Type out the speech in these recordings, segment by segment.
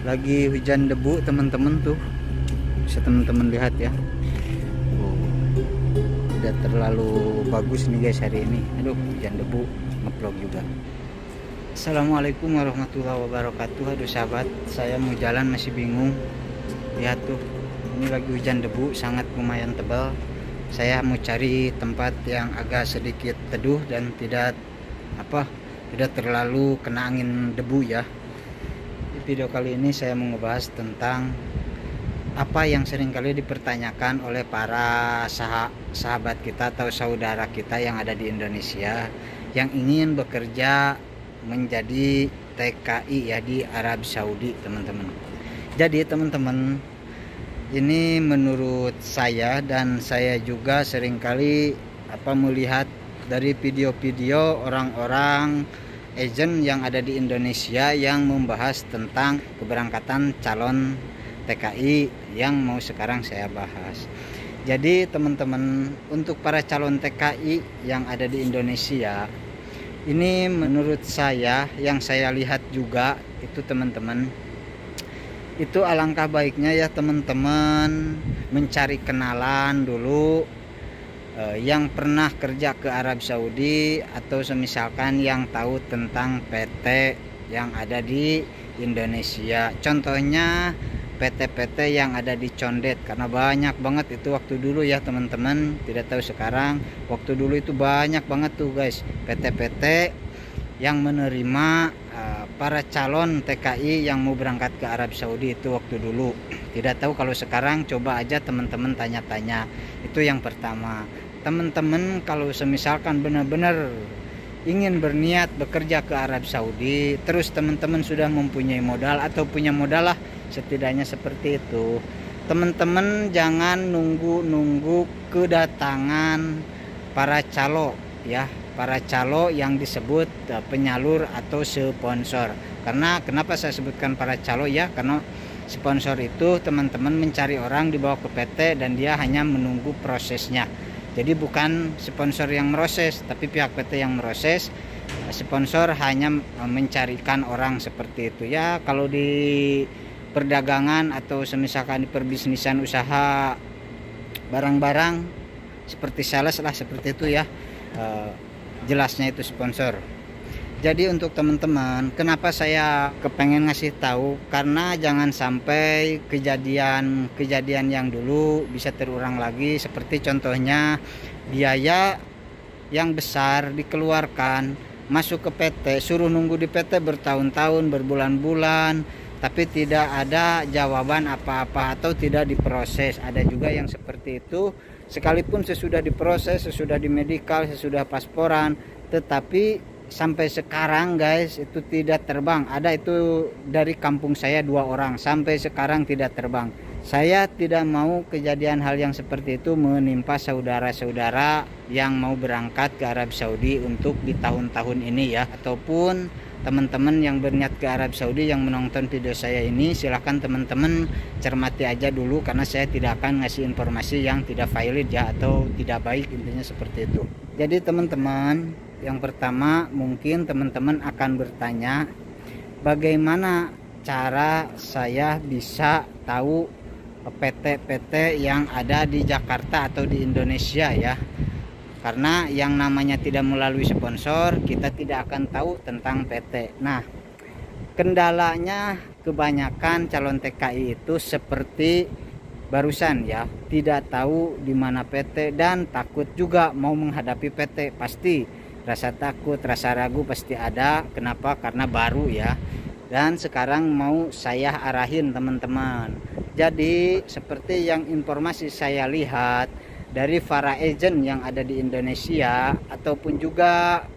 Lagi hujan debu teman-teman tuh, bisa teman-teman lihat ya. Tidak terlalu bagus nih guys hari ini. Aduh, hujan debu, ngeplog juga. Assalamualaikum warahmatullahi wabarakatuh. Aduh sahabat, saya mau jalan masih bingung. Lihat tuh, ini lagi hujan debu, sangat lumayan tebal. Saya mau cari tempat yang agak sedikit teduh dan tidak terlalu kena angin debu ya. Di video kali ini saya mau ngebahas tentang apa yang seringkali dipertanyakan oleh para sahabat kita atau saudara kita yang ada di Indonesia yang ingin bekerja menjadi TKI ya di Arab Saudi teman-teman. Jadi teman-teman, ini menurut saya dan saya juga seringkali melihat dari video-video orang-orang agent yang ada di Indonesia yang membahas tentang keberangkatan calon TKI yang mau sekarang saya bahas. Jadi teman-teman, untuk para calon TKI yang ada di Indonesia, ini menurut saya yang saya lihat juga itu teman-teman, itu alangkah baiknya ya teman-teman mencari kenalan dulu yang pernah kerja ke Arab Saudi atau semisalkan yang tahu tentang PT yang ada di Indonesia. Contohnya PT-PT yang ada di Condet, karena banyak banget itu waktu dulu ya teman-teman, tidak tahu sekarang. Waktu dulu itu banyak banget tuh guys PT-PT yang menerima para calon TKI yang mau berangkat ke Arab Saudi itu waktu dulu. Tidak tahu kalau sekarang, coba aja teman-teman tanya-tanya. Itu yang pertama. Teman-teman kalau semisalkan benar-benar ingin berniat bekerja ke Arab Saudi, terus teman-teman sudah mempunyai modal atau punya modal lah setidaknya seperti itu, teman-teman jangan nunggu kedatangan para calo ya, para calo yang disebut penyalur atau sponsor. Karena kenapa saya sebutkan para calo ya, karena sponsor itu teman-teman mencari orang dibawa ke PT dan dia hanya menunggu prosesnya. Jadi bukan sponsor yang meroses, tapi pihak PT yang meroses. Sponsor hanya mencarikan orang seperti itu ya. Kalau di perdagangan atau semisalkan di perbisnisan usaha barang-barang seperti sales lah seperti itu ya, jelasnya itu sponsor. Jadi untuk teman-teman, kenapa saya kepengen ngasih tahu, karena jangan sampai kejadian yang dulu bisa terulang lagi. Seperti contohnya biaya yang besar dikeluarkan masuk ke PT, suruh nunggu di PT bertahun-tahun, berbulan-bulan, tapi tidak ada jawaban apa-apa atau tidak diproses. Ada juga yang seperti itu, sekalipun sesudah diproses, sesudah di medical, sesudah pasporan, tetapi sampai sekarang guys itu tidak terbang. Ada itu dari kampung saya 2 orang sampai sekarang tidak terbang. Saya tidak mau kejadian hal yang seperti itu menimpa saudara-saudara yang mau berangkat ke Arab Saudi untuk di tahun-tahun ini ya, ataupun teman-teman yang berniat ke Arab Saudi yang menonton video saya ini. Silahkan teman-teman cermati aja dulu, karena saya tidak akan ngasih informasi yang tidak valid ya, atau tidak baik, intinya seperti itu. Jadi teman-teman, yang pertama mungkin teman-teman akan bertanya, bagaimana cara saya bisa tahu PT-PT yang ada di Jakarta atau di Indonesia ya. Karena yang namanya tidak melalui sponsor, kita tidak akan tahu tentang PT. Nah, kendalanya kebanyakan calon TKI itu seperti barusan ya, tidak tahu di mana PT dan takut juga mau menghadapi PT. Pasti rasa takut, rasa ragu pasti ada. Kenapa? Karena baru ya. Dan sekarang mau saya arahin teman-teman. Jadi seperti yang informasi saya lihat dari para agent yang ada di Indonesia ataupun juga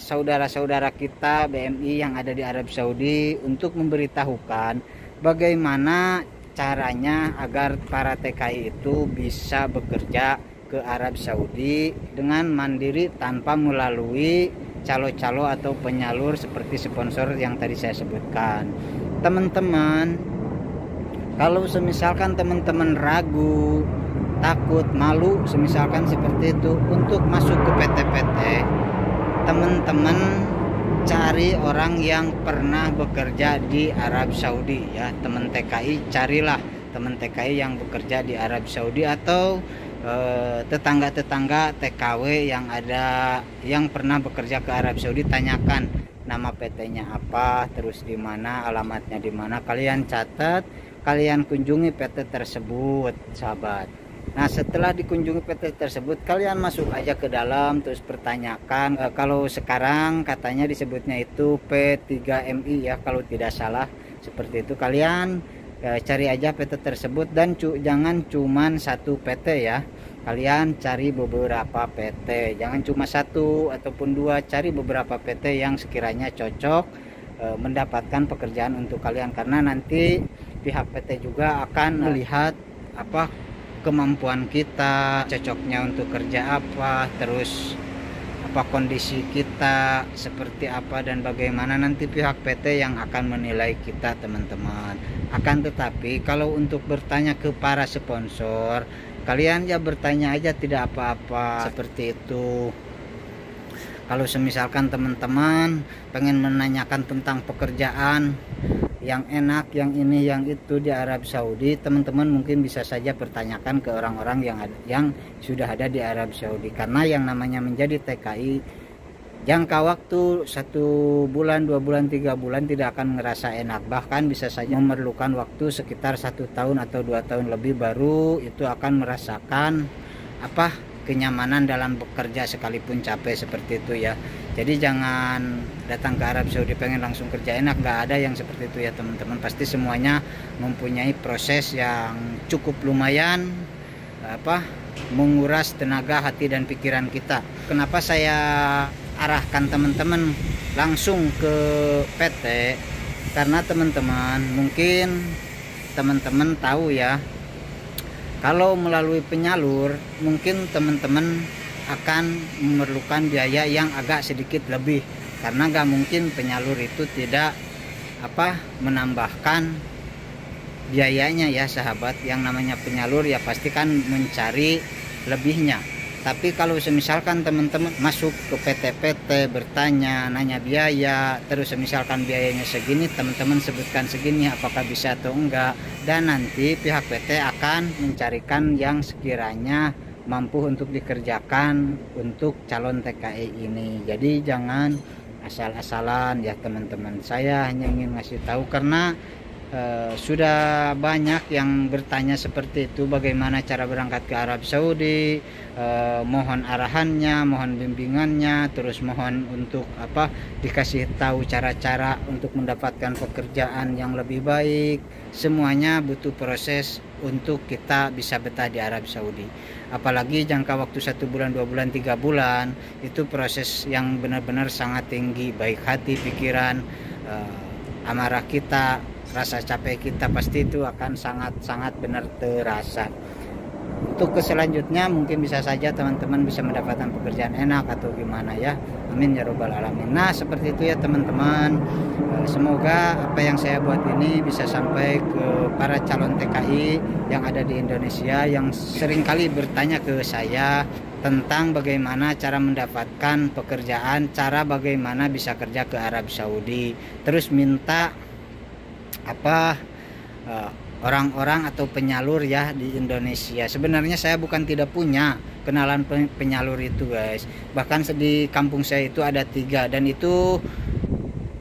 saudara-saudara kita BMI yang ada di Arab Saudi, untuk memberitahukan bagaimana caranya agar para TKI itu bisa bekerja ke Arab Saudi dengan mandiri tanpa melalui calo-calo atau penyalur seperti sponsor yang tadi saya sebutkan. Teman-teman, kalau semisalkan teman-teman ragu, takut, malu semisalkan seperti itu untuk masuk ke PT-PT, teman-teman cari orang yang pernah bekerja di Arab Saudi ya, teman TKI. Carilah teman TKI yang bekerja di Arab Saudi atau tetangga-tetangga TKW yang ada yang pernah bekerja ke Arab Saudi. Tanyakan nama PT-nya apa, terus di mana, alamatnya di mana. Kalian catat, kalian kunjungi PT tersebut, sahabat. Nah, setelah dikunjungi PT tersebut, kalian masuk aja ke dalam, terus pertanyakan. Kalau sekarang katanya disebutnya itu P3MI ya, kalau tidak salah seperti itu. Kalian cari aja PT tersebut, dan jangan cuman satu PT ya. Kalian cari beberapa PT, jangan cuma satu ataupun dua. Cari beberapa PT yang sekiranya cocok mendapatkan pekerjaan untuk kalian, karena nanti pihak PT juga akan melihat apa kemampuan kita, cocoknya untuk kerja apa, terus apa kondisi kita seperti apa dan bagaimana. Nanti pihak PT yang akan menilai kita, teman-teman. Akan tetapi kalau untuk bertanya ke para sponsor, kalian ya bertanya aja, tidak apa-apa seperti itu. Kalau semisalkan teman-teman pengen menanyakan tentang pekerjaan yang enak, yang ini, yang itu di Arab Saudi, teman-teman mungkin bisa saja pertanyakan ke orang-orang yang sudah ada di Arab Saudi. Karena yang namanya menjadi TKI, jangka waktu 1 bulan, 2 bulan, 3 bulan tidak akan ngerasa enak. Bahkan bisa saja memerlukan waktu sekitar 1 tahun atau 2 tahun lebih, baru itu akan merasakan kenyamanan dalam bekerja sekalipun capek seperti itu ya. Jadi jangan datang ke Arab Saudi pengen langsung kerja enak, nggak ada yang seperti itu ya teman-teman. Pasti semuanya mempunyai proses yang cukup lumayan menguras tenaga, hati dan pikiran kita. Kenapa saya arahkan teman-teman langsung ke PT? Karena teman-teman mungkin teman-teman tahu ya, kalau melalui penyalur mungkin teman-teman akan memerlukan biaya yang agak sedikit lebih, karena nggak mungkin penyalur itu tidak menambahkan biayanya ya sahabat. Yang namanya penyalur ya pasti kan mencari lebihnya. Tapi kalau semisalkan teman-teman masuk ke PT-PT bertanya, nanya biaya, terus semisalkan biayanya segini, teman-teman sebutkan segini, apakah bisa atau enggak, dan nanti pihak PT akan mencarikan yang sekiranya mampu untuk dikerjakan untuk calon TKI ini. Jadi jangan asal-asalan ya teman-teman. Saya hanya ingin ngasih tahu karena sudah banyak yang bertanya seperti itu, bagaimana cara berangkat ke Arab Saudi, mohon arahannya, mohon bimbingannya, terus mohon untuk dikasih tahu cara-cara untuk mendapatkan pekerjaan yang lebih baik. Semuanya butuh proses untuk kita bisa betah di Arab Saudi. Apalagi jangka waktu 1 bulan, 2 bulan, 3 bulan, itu proses yang benar-benar sangat tinggi. Baik hati, pikiran, amarah kita, rasa capek kita, pasti itu akan sangat-sangat benar terasa. Untuk selanjutnya mungkin bisa saja teman-teman bisa mendapatkan pekerjaan enak atau gimana ya. Amin ya robbal alamin. Nah seperti itu ya teman-teman. Semoga apa yang saya buat ini bisa sampai ke para calon TKI yang ada di Indonesia, yang seringkali bertanya ke saya tentang bagaimana cara mendapatkan pekerjaan, cara bagaimana bisa kerja ke Arab Saudi, terus minta orang-orang atau penyalur ya di Indonesia. Sebenarnya saya bukan tidak punya kenalan penyalur itu guys, bahkan di kampung saya itu ada 3, dan itu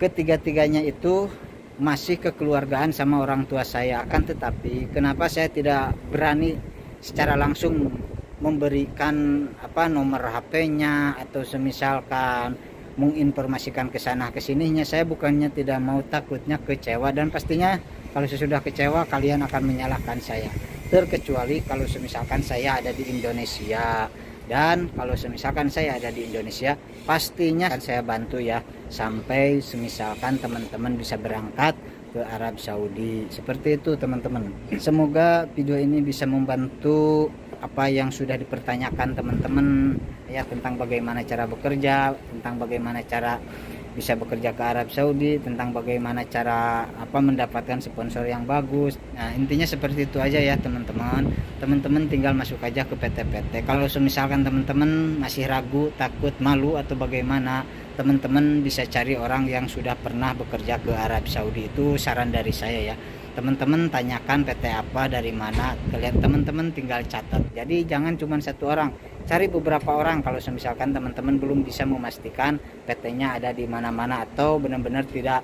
ketiga-tiganya itu masih kekeluargaan sama orang tua saya. Akan tetapi kenapa saya tidak berani secara langsung memberikan nomor HP-nya atau semisalkan menginformasikan ke sana ke sininya. Saya bukannya tidak mau, takutnya kecewa, dan pastinya kalau sudah kecewa kalian akan menyalahkan saya. Terkecuali kalau semisalkan saya ada di Indonesia, dan kalau semisalkan saya ada di Indonesia pastinya akan saya bantu ya sampai semisalkan teman-teman bisa berangkat ke Arab Saudi. Seperti itu teman-teman. Semoga video ini bisa membantu apa yang sudah dipertanyakan teman-teman ya, tentang bagaimana cara bekerja, tentang bagaimana cara bisa bekerja ke Arab Saudi, tentang bagaimana cara mendapatkan sponsor yang bagus. Nah, intinya seperti itu aja ya teman-teman. Teman-teman tinggal masuk aja ke PT-PT. Kalau misalkan teman-teman masih ragu, takut, malu atau bagaimana, teman-teman bisa cari orang yang sudah pernah bekerja ke Arab Saudi. Itu saran dari saya ya. Teman-teman tanyakan PT apa, dari mana, kalian teman-teman tinggal catat. Jadi jangan cuma satu orang, cari beberapa orang. Kalau misalkan teman-teman belum bisa memastikan PT-nya ada di mana-mana atau benar-benar tidak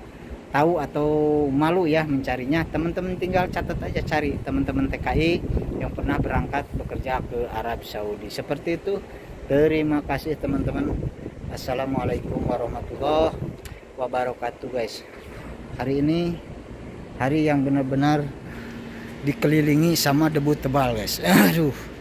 tahu atau malu ya mencarinya, teman-teman tinggal catat aja, cari teman-teman TKI yang pernah berangkat bekerja ke Arab Saudi. Seperti itu. Terima kasih teman-teman. Assalamualaikum warahmatullahi wabarakatuh guys. Hari ini hari yang benar-benar dikelilingi sama debu tebal guys. Aduh.